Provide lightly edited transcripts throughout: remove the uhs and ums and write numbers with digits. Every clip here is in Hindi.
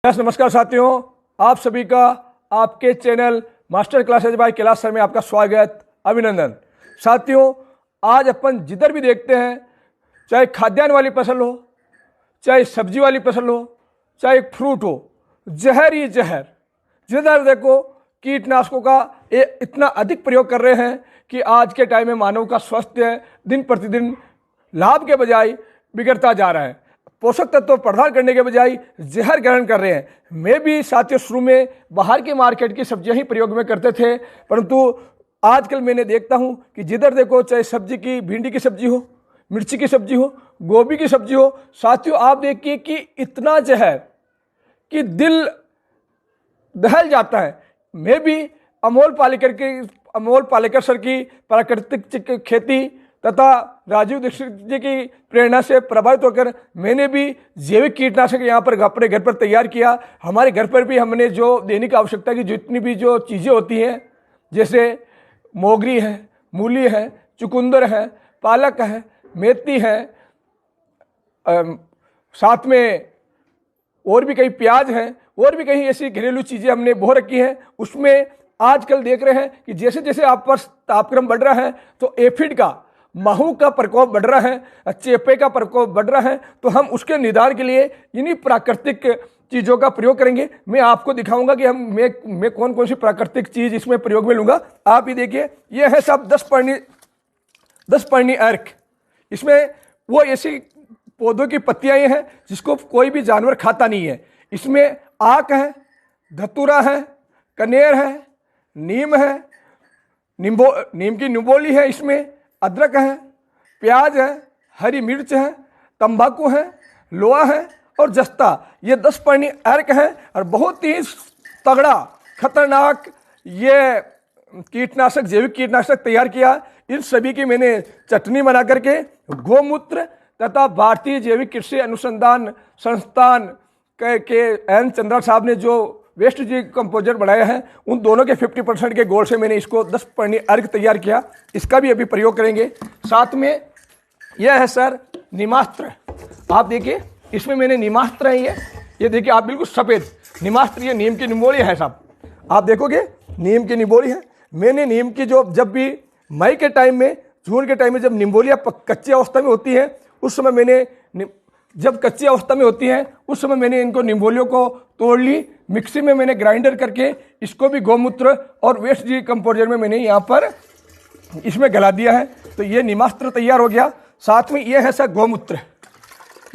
नमस्कार साथियों, आप सभी का आपके channel master classes by Kailash sir में आपका स्वागत, अभिनंदन। साथियों, आज अपन जिधर भी देखते हैं, चाहे खाद्यान्न वाली फसल हो, चाहे सब्जी वाली फसल हो, चाहे फ्रूट हो, जहर ही जहर। जिधर देखो कीटनाशकों का इतना अधिक प्रयोग कर रहे हैं कि आज के टाइम में मानव का स्वास्थ्य दिन प्रतिदिन लाभ के बजाय बिगड़ता जा रहा है। पोषक तत्व प्रदान करने के बजाय जहर ग्रहण कर रहे हैं। मैं भी साथियों शुरू में बाहर के मार्केट की सब्जियां ही प्रयोग में करते थे, परंतु आजकल मैंने देखता हूं कि जिधर देखो, चाहे सब्जी की भिंडी की सब्जी हो, मिर्ची की सब्जी हो, गोभी की सब्जी हो, साथियों आप देखिए कि इतना जहर कि दिल दहल जाता है। मैं भी अमोल पालेकर सर की प्राकृतिक खेती तथा राजीव दीक्षित जी की प्रेरणा से प्रभावित होकर मैंने भी जैविक कीटनाशक यहाँ पर अपने घर पर तैयार किया। हमारे घर पर भी हमने जो दैनिक आवश्यकता की जितनी भी जो चीज़ें होती हैं, जैसे मोगरी है, मूली है, चुकंदर है, पालक है, मेथी है, साथ में और भी कई प्याज हैं, और भी कई ऐसी घरेलू चीज़ें हमने बो रखी हैं। उसमें आजकल देख रहे हैं कि जैसे जैसे आप पर तापक्रम बढ़ रहा है तो एफिड का, माहू का प्रकोप बढ़ रहा है, चेपे का प्रकोप बढ़ रहा है, तो हम उसके निदान के लिए इन्हीं प्राकृतिक चीज़ों का प्रयोग करेंगे। मैं आपको दिखाऊंगा कि मैं कौन कौन सी प्राकृतिक चीज़ इसमें प्रयोग में लूँगा। आप ही देखिए, ये है सब 10 पर्णी अर्क। इसमें वो ऐसी पौधों की पत्तियाँ हैं जिसको कोई भी जानवर खाता नहीं है। इसमें आक है, धतूरा है, कनेर है, नीम है, नीम की निबोली है, इसमें अदरक है, प्याज है, हरी मिर्च है, तंबाकू है, लोहा है और जस्ता। ये 10 पर्णी अर्क है और बहुत ही तगड़ा खतरनाक ये कीटनाशक, जैविक कीटनाशक तैयार किया। इन सभी की मैंने चटनी बना करके गौमूत्र तथा भारतीय जैविक कृषि अनुसंधान संस्थान के एन चंद्रा साहब ने जो वेस्ट जी कंपोजर बनाया है, उन दोनों के 50% के गोल से मैंने इसको 10 पर्णी अर्क तैयार किया। इसका भी अभी प्रयोग करेंगे। साथ में यह है सर नीमास्त्र। आप देखिए, इसमें मैंने नीमास्त्र है, ये देखिए आप, बिल्कुल सफ़ेद नीमास्त्र। ये नीम की निबोली है साहब, आप देखोगे नीम की निबोली है। मैंने नीम की जो, जब भी मई के टाइम में, जून के टाइम में जब निम्बोलियाँ कच्ची अवस्था में होती है, उस समय मैंने जब कच्ची अवस्था में होती है उस समय मैंने इनको निम्बोलियों को तोड़ ली, मिक्सी में मैंने ग्राइंडर करके इसको भी गौमूत्र और वेस्ट जी कंपोजर में मैंने यहाँ पर इसमें गला दिया है। तो ये निमास्त्र तैयार हो गया। साथ में ये है सर गौमूत्र।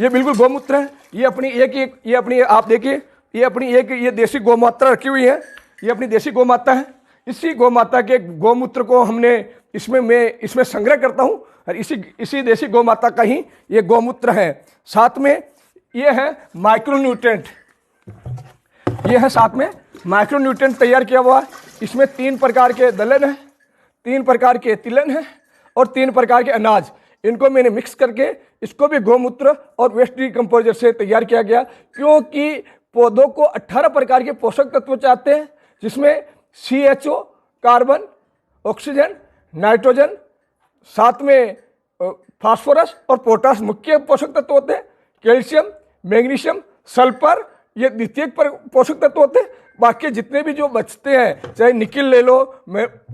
ये बिल्कुल गौमूत्र है। ये अपनी आप देखिए, ये अपनी ये देसी गौमाता रखी हुई है। ये अपनी देसी गौमाता है। इसी गौमाता के गौमूत्र को मैं इसमें संग्रह करता हूँ और इसी देसी गौमाता का ही ये गौमूत्र है। साथ में ये है माइक्रोन्यूट्रेंट। ये है साथ में माइक्रोन्यूट्रेंट तैयार किया हुआ। इसमें 3 प्रकार के दलहन है, 3 प्रकार के तिलहन है और 3 प्रकार के अनाज। इनको मैंने मिक्स करके इसको भी गौमूत्र और वेस्ट डिकम्पोजर से तैयार किया गया, क्योंकि पौधों को 18 प्रकार के पोषक तत्व चाहते हैं, जिसमें CHO, कार्बन, ऑक्सीजन, नाइट्रोजन, साथ में फास्फोरस और पोटास मुख्य पोषक तत्व होते हैं। कैल्शियम, मैग्नीशियम, सल्फर ये द्वितीयक पोषक तत्व होते हैं। बाकी जितने भी जो बचते हैं, चाहे निकिल ले लो,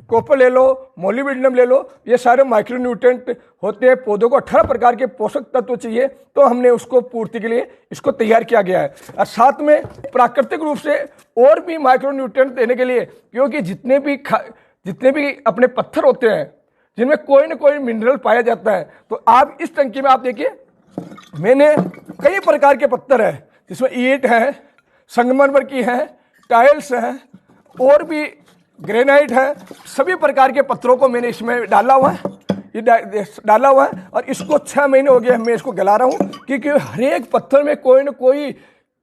कॉपर ले लो, मोलिब्डेनम ले लो, ये सारे माइक्रोन्यूट्रेंट होते हैं। पौधों को 18 प्रकार के पोषक तत्व चाहिए, तो हमने उसको पूर्ति के लिए इसको तैयार किया गया है। और साथ में प्राकृतिक रूप से और भी माइक्रोन्यूट्रेंट देने के लिए, क्योंकि जितने भी अपने पत्थर होते हैं जिनमें कोई ना कोई मिनरल पाया जाता है, तो आप इस टंकी में आप देखिए, मैंने कई प्रकार के पत्थर है, जिसमें ईंट है, संगमरमर की है, टाइल्स है और भी ग्रेनाइट है। सभी प्रकार के पत्थरों को मैंने इसमें डाला हुआ है। ये डाला हुआ है और इसको 6 महीने हो गए मैं इसको गला रहा हूँ, क्योंकि हर एक पत्थर में कोई ना कोई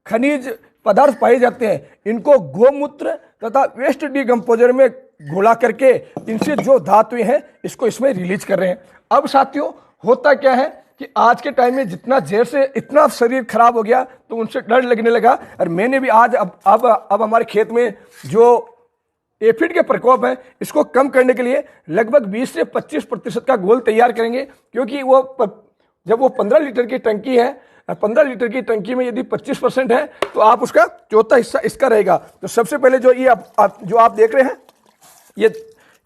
खनिज पदार्थ पाए जाते हैं। इनको गौमूत्र तथा वेस्ट डिकम्पोजर में घोला करके इनसे जो धातु हैं इसको इसमें रिलीज कर रहे हैं। अब साथियों, होता क्या है कि आज के टाइम में जितना जहर से इतना शरीर खराब हो गया, तो उनसे डर लगने लगा। और मैंने भी आज अब हमारे खेत में जो एफिड के प्रकोप है, इसको कम करने के लिए लगभग 20 से 25% का घोल तैयार करेंगे, क्योंकि जब वो 15 लीटर की टंकी है, 15 लीटर की टंकी में यदि 25% है तो आप उसका चौथा हिस्सा इसका रहेगा। तो सबसे पहले जो ये जो आप देख रहे हैं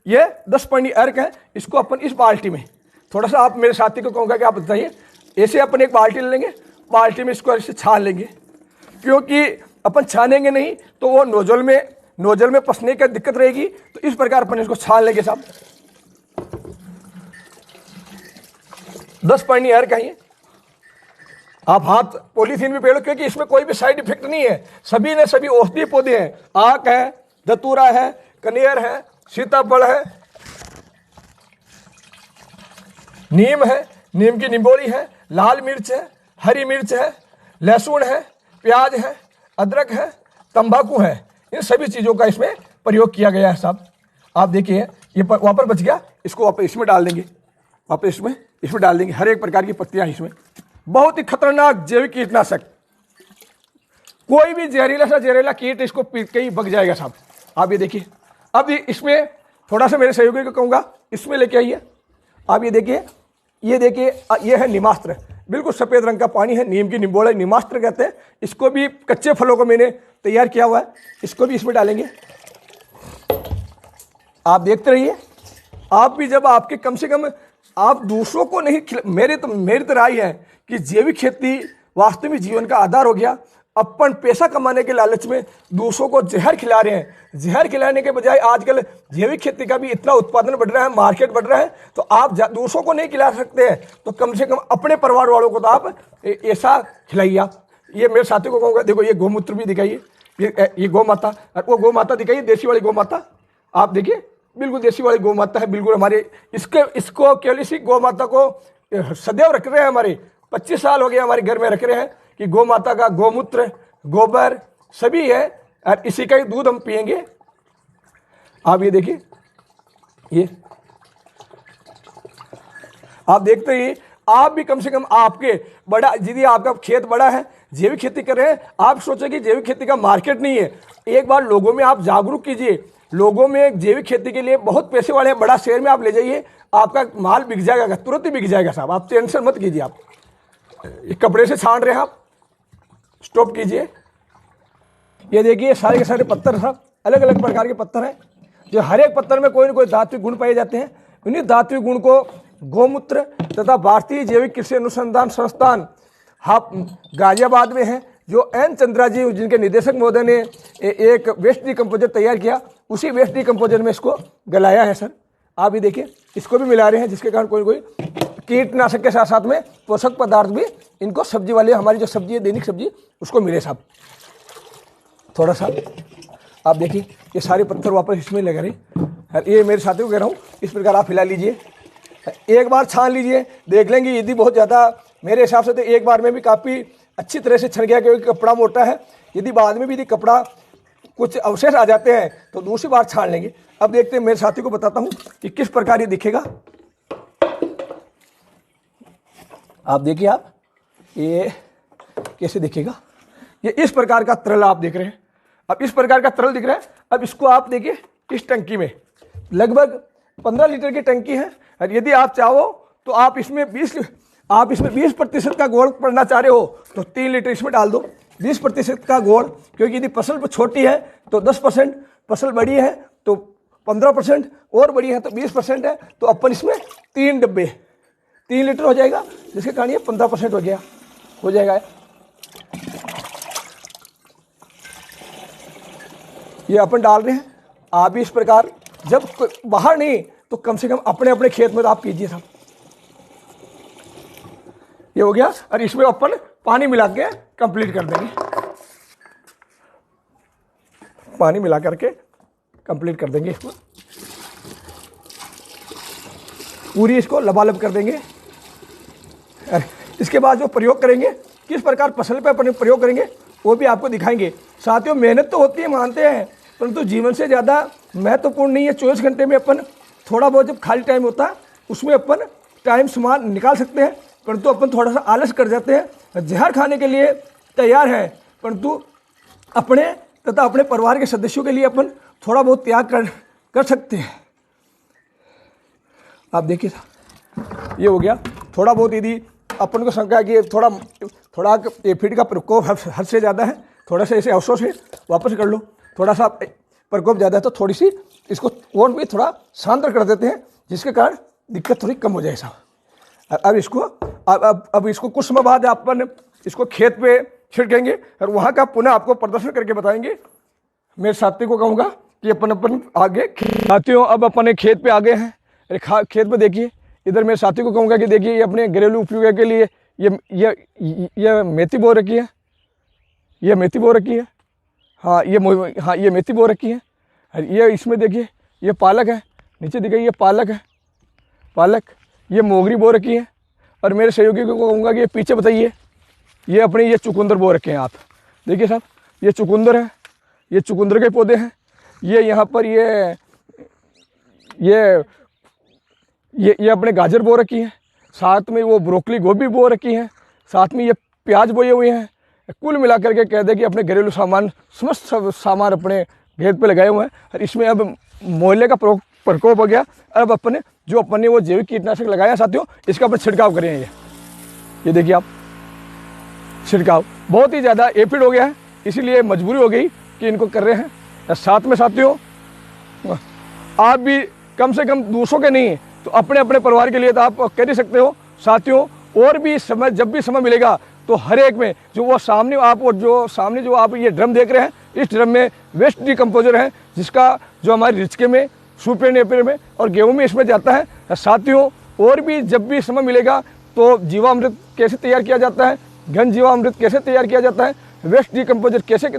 ये 10 पॉइंट अर्क है, इसको अपन इस बाल्टी में थोड़ा सा, आप मेरे साथी को कहूँगा कि आप बताइए, ऐसे अपन एक बाल्टी ले लेंगे, बाल्टी में इसको ऐसे छान लेंगे, क्योंकि अपन छानेंगे नहीं तो वो नोजल में पसने की दिक्कत रहेगी। तो इस प्रकार अपन इसको छान लेंगे साहब। 10 पॉइंट अर्क है ये। आप हाथ पॉलीथीन में पेड़ो, क्योंकि इसमें कोई भी साइड इफेक्ट नहीं है, सभी औषधीय पौधे हैं, आक है, धतूरा है, कनेर है, सीताफल है, नीम है, नीम की निम्बोली है, लाल मिर्च है, हरी मिर्च है, लहसुन है, प्याज है, अदरक है, तंबाकू है, इन सभी चीज़ों का इसमें प्रयोग किया गया है साहब। आप देखिए ये वापर बच गया, इसको वापस इसमें डाल देंगे, वापस इसमें डाल देंगे, हर एक प्रकार की पत्तियां इसमें। बहुत ही खतरनाक जैविक कीटनाशक, कोई भी जहरीला कीट इसको पीट के ही भग जाएगा साहब। आप ये देखिए, अब इसमें थोड़ा सा मेरे सहयोगी को कहूँगा इसमें लेके आइए। आप ये देखिए, ये है नीमास्त्र, बिल्कुल सफ़ेद रंग का पानी है, नीम की निम्बोला नीमास्त्र कहते हैं इसको। भी कच्चे फलों को मैंने तैयार किया हुआ है, इसको भी इसमें डालेंगे। आप देखते रहिए, आप भी जब आपके कम से कम आप दूसरों को नहीं मेरी तो राय है कि जैविक खेती वास्तव में जीवन का आधार हो गया। अपन पैसा कमाने के लालच में दूसरों को जहर खिला रहे हैं। जहर खिलाने के बजाय आजकल जैविक खेती का भी इतना उत्पादन बढ़ रहा है, मार्केट बढ़ रहा है, तो आप दूसरों को नहीं खिला सकते हैं तो कम से कम अपने परिवार वालों को तो आप ऐसा खिलाइए। आप ये मेरे साथियों को कहूँगा, देखो ये गौमूत्र भी दिखाइए, ये गौ माता, और वो गौ माता दिखाइए, देसी वाली गौ माता। आप देखिए बिल्कुल देसी वाली गौ माता है, बिल्कुल हमारे इसको केवल इसी गौ माता को सदैव रख रहे हैं। हमारे 25 साल हो गए हमारे घर में रख रहे हैं कि गौ माता का गौमूत्र, गोबर सभी है, और इसी का ही दूध हम पिएंगे। आप ये देखिए, ये आप देखते ही आप भी कम से कम आपके बड़ा, यदि आपका खेत बड़ा है, जैविक खेती कर रहे हैं, आप सोचें कि जैविक खेती का मार्केट नहीं है। एक बार लोगों में आप जागरूक कीजिए, लोगों में जैविक खेती के लिए बहुत पैसे वाले हैं, बड़ा शहर में आप ले जाइए, आपका माल बिक जाएगा, तुरंत ही बिक जाएगा साहब। आप टेंशन मत कीजिए। आप ये कपड़े से छान रहे हैं, आप स्टॉप कीजिए। ये देखिए सारे के सारे पत्थर साहब, अलग अलग प्रकार के पत्थर हैं, जो हर एक पत्थर में कोई न कोई धात्विक गुण पाए जाते हैं। उन्हीं धात्विक गुण को गौमूत्र तथा भारतीय जैविक कृषि अनुसंधान संस्थान गाजियाबाद में है, जो एन चंद्रा जी जिनके निदेशक महोदय ने एक वेस्ट डिकम्पोजर तैयार किया, उसी वेस्ट डिकम्पोजर में इसको गलाया है सर। आप भी देखिए, इसको भी मिला रहे हैं, जिसके कारण कोई कीटनाशक के साथ साथ में पोषक पदार्थ भी इनको सब्जी वाले, हमारी जो सब्जी है दैनिक सब्जी, उसको मिले साहब। थोड़ा सा आप देखिए, ये सारे पत्थर वापस इसमें लगा रहे। ये मेरे साथियों को कह रहा हूँ, इस प्रकार आप हिला लीजिए, एक बार छान लीजिए, देख लेंगे यदि बहुत ज़्यादा, मेरे हिसाब से तो एक बार में भी काफ़ी अच्छी तरह से छन गया, क्योंकि कपड़ा मोटा है। यदि बाद में भी यदि कपड़ा कुछ अवशेष आ जाते हैं तो दूसरी बार छान लेंगे। अब देखते हैं, मेरे साथी को बताता हूँ कि किस प्रकार ये दिखेगा। आप देखिए, आप ये कैसे दिखेगा, ये इस प्रकार का तरल आप देख रहे हैं। अब इस प्रकार का तरल दिख रहा है। अब इसको आप देखिए, इस टंकी में लगभग 15 लीटर की टंकी है, और यदि आप चाहो तो आप इसमें 20% का गोड़ पड़ना चाह रहे हो तो 3 लीटर इसमें डाल दो। 20% का गोड़, क्योंकि यदि फसल छोटी है तो 10%, फसल बड़ी है तो 15%, और बड़ी है तो 20% है, तो अपन इसमें 3 डब्बे 3 लीटर हो जाएगा, जिसके कारण ये 15% हो जाएगा। ये अपन डाल रहे हैं। आप भी इस प्रकार, जब बाहर नहीं तो कम से कम अपने अपने खेत में तो आप कीजिए साहब। ये हो गया, और इसमें अपन पानी मिला के कंप्लीट कर देंगे, पानी मिला करके कंप्लीट कर देंगे इसको, पूरी इसको लबालब कर देंगे। इसके बाद जो प्रयोग करेंगे, किस प्रकार फसल पे अपन प्रयोग करेंगे, वो भी आपको दिखाएंगे। साथियों, मेहनत तो होती है, मानते हैं, परंतु जीवन से ज़्यादा महत्वपूर्ण नहीं है। 24 घंटे में अपन थोड़ा बहुत जब खाली टाइम होता है उसमें अपन टाइम समान निकाल सकते हैं, परंतु अपन थोड़ा सा आलस कर जाते हैं। जहर खाने के लिए तैयार हैं, परंतु अपने तथा अपने परिवार के सदस्यों के लिए अपन थोड़ा बहुत त्याग कर सकते हैं। आप देखिए, ये हो गया। थोड़ा बहुत यदि अपन को शंका है कि थोड़ा एफिड का प्रकोप हद से ज़्यादा है, थोड़ा सा ऐसे अवसर से वापस कर लो, थोड़ा सा प्रकोप ज़्यादा है तो थोड़ी सी इसको और भी थोड़ा शांत कर देते हैं, जिसके कारण दिक्कत थोड़ी कम हो जाए साहब। अब इसको कुछ समय बाद अपन इसको खेत पे छिड़केंगे और वहाँ का पुनः आपको प्रदर्शन करके बताएंगे। मेरे साथी को कहूँगा कि अपन आगे साथियों, अब अपने खेत पे आ गए हैं। खेत पे देखिए, इधर मेरे साथी को कहूँगा कि देखिए ये अपने घरेलू उपयोग के लिए ये मेथी बो रखी है, ये मेथी बो रखी है, हाँ ये मेथी बो रखी है। ये इसमें देखिए ये पालक है, नीचे देखिए ये पालक है, पालक, ये मोगरी बो रखी है। और मेरे सहयोगी को कहूँगा कि ये पीछे बताइए, ये अपने ये चुकंदर बो रखे हैं आप देखिए साहब, ये चुकंदर है, ये चुकंदर के पौधे हैं। ये यहाँ पर ये अपने गाजर बो रखी है, साथ में वो ब्रोकली गोभी बो रखी है, साथ में ये प्याज बोए हुए हैं। कुल मिलाकर के कह दे कि अपने घरेलू सामान समस्त सामान अपने खेत पे लगाए हुए हैं। और इसमें अब मोहल्ले का प्रकोप हो गया। अब अपने वो जैविक कीटनाशक लगाया साथियों, इसका अपन छिड़काव करें। ये देखिए आप, छिड़काव बहुत ही ज़्यादा एफिड हो गया है, इसीलिए मजबूरी हो गई कि इनको कर रहे हैं। साथ में साथियों आप भी कम से कम दूसरों के नहीं तो अपने अपने परिवार के लिए तो आप कर ही सकते हो साथियों। और भी समय, जब भी समय मिलेगा तो हर एक में जो सामने आप ये ड्रम देख रहे हैं, इस ड्रम में वेस्ट डिकम्पोजर है, जिसका जो हमारी रिचके में, सुपर नेपियर में और गेहूं में इसमें जाता है साथियों। और भी जब भी समय मिलेगा तो जीवामृत कैसे तैयार किया जाता है, घन जीवामृत कैसे तैयार किया जाता है, वेस्ट डिकम्पोजर कैसे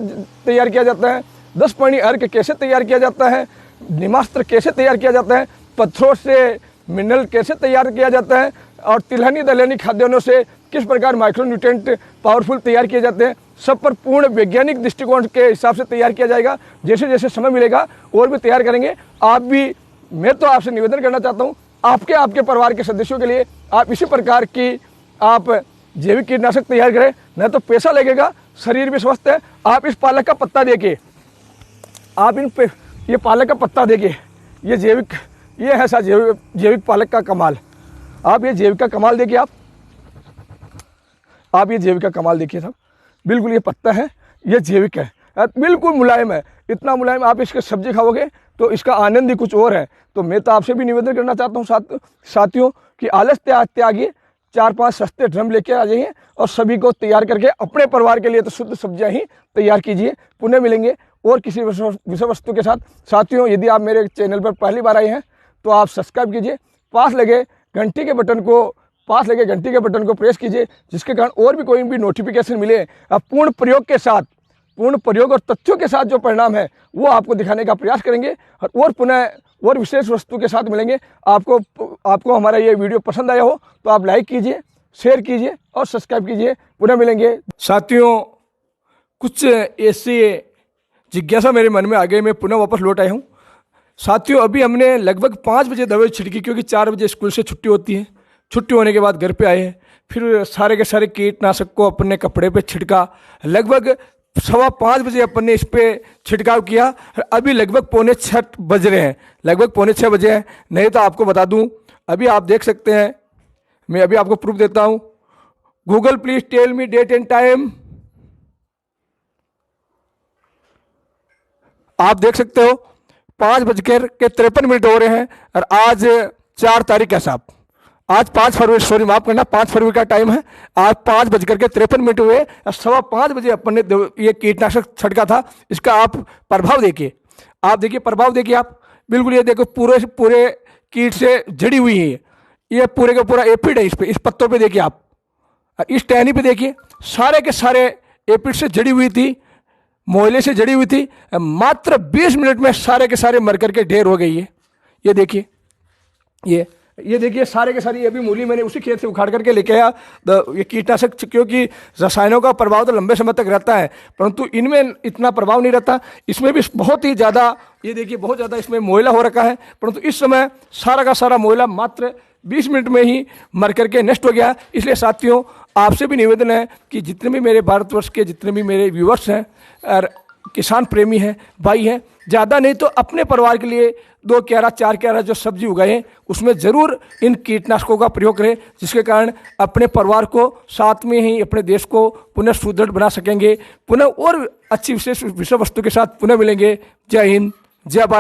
तैयार किया जाता है, 10 पानी अर्क कैसे तैयार किया जाता है, निमास्त्र कैसे तैयार किया जाता है, पत्थरों से मिनरल कैसे तैयार किया जाता है, और तिलहनी दलहनी खाद्यान्नों से किस प्रकार माइक्रोन्यूट्रेंट पावरफुल तैयार किए जाते हैं, सब पर पूर्ण वैज्ञानिक दृष्टिकोण के हिसाब से तैयार किया जाएगा। जैसे जैसे समय मिलेगा और भी तैयार करेंगे। आप भी, मैं तो आपसे निवेदन करना चाहता हूँ, आपके परिवार के सदस्यों के लिए आप इसी प्रकार की आप जैविक कीटनाशक तैयार करें, न तो पैसा लगेगा, शरीर भी स्वस्थ है। आप इस पालक का पत्ता देखिए, आप ये पालक का पत्ता देखिए, ये जैविक, ये है सर जैविक पालक का कमाल। आप ये जैविक का कमाल देखिए, आप ये जैविक का कमाल देखिए साहब, बिल्कुल ये पत्ता है, ये जैविक है, बिल्कुल मुलायम है, इतना मुलायम। आप इसके सब्जी खाओगे तो इसका आनंद ही कुछ और है। तो मैं तो आपसे भी निवेदन करना चाहता हूँ साथियों कि आलस त्यागिए, 4-5 सस्ते ड्रम लेके आ जाइए और सभी को तैयार करके अपने परिवार के लिए तो शुद्ध सब्जियां ही तैयार कीजिए। पुनः मिलेंगे और किसी विषय वस्तु के साथ। साथियों, यदि आप मेरे चैनल पर पहली बार आए हैं तो आप सब्सक्राइब कीजिए, पास लगे घंटी के बटन को प्रेस कीजिए, जिसके कारण और भी कोई भी नोटिफिकेशन मिले। आप पूर्ण प्रयोग और तथ्यों के साथ जो परिणाम है वो आपको दिखाने का प्रयास करेंगे। और पुनः और विशेष वस्तु के साथ मिलेंगे। आपको हमारा ये वीडियो पसंद आया हो तो आप लाइक कीजिए, शेयर कीजिए और सब्सक्राइब कीजिए। पुनः मिलेंगे साथियों। कुछ ऐसी जिज्ञासा मेरे मन में आ गई, मैं पुनः वापस लौट आया हूँ साथियों। अभी हमने लगभग 5 बजे दवाई छिड़की, क्योंकि 4 बजे स्कूल से छुट्टी होती है। छुट्टी होने के बाद घर पे आए, फिर सारे के सारे कीटनाशक को अपने कपड़े पे छिड़का। लगभग 5:15 बजे अपन ने इस पर छिड़काव किया। अभी लगभग 5:45 बज रहे हैं, लगभग 5:45 बजे हैं। नहीं तो आपको बता दूं, अभी आप देख सकते हैं, मैं अभी आपको प्रूफ देता हूं। Google please tell me date and time. आप देख सकते हो 5:53 हो रहे हैं और आज 4 तारीख है साहब। आज 5 फरवरी, सॉरी माफ करना, 5 फरवरी का टाइम है। आज 5:53 हुए और 5:15 बजे अपन ने ये कीटनाशक छिड़का था। इसका आप प्रभाव देखिए, प्रभाव देखिए आप, बिल्कुल ये देखो पूरे कीट से जड़ी हुई है। ये पूरे का पूरा एपिड है इस पत्तों पे देखिए आप, इस टहनी पे देखिए, सारे के सारे एपिड से जड़ी हुई थी, मोहल्ले से जड़ी हुई थी। मात्र 20 मिनट में सारे के सारे मर करके ढेर हो गई है। ये देखिए, ये देखिए सारे के सारे। ये भी मूली मैंने उसी खेत से उखाड़ करके लेके आया। ये कीटनाशक, क्योंकि रसायनों का प्रभाव तो लंबे समय तक रहता है, परंतु इनमें इतना प्रभाव नहीं रहता। इसमें भी बहुत ही ज़्यादा, ये देखिए बहुत ज़्यादा इसमें मोयला हो रखा है, परंतु इस समय सारा का सारा मोयला मात्र 20 मिनट में ही मर करके नष्ट हो गया। इसलिए साथियों, आपसे भी निवेदन है कि जितने भी मेरे भारतवर्ष के जितने भी मेरे व्यूअर्स हैं और किसान प्रेमी हैं, भाई हैं, ज़्यादा नहीं तो अपने परिवार के लिए 2 क्यारा 4 क्यारा जो सब्जी उगाएं उसमें ज़रूर इन कीटनाशकों का प्रयोग करें, जिसके कारण अपने परिवार को साथ में ही अपने देश को पुनः सुदृढ़ बना सकेंगे। पुनः और अच्छी विशेष विषय वस्तु के साथ पुनः मिलेंगे। जय हिंद, जय भारत।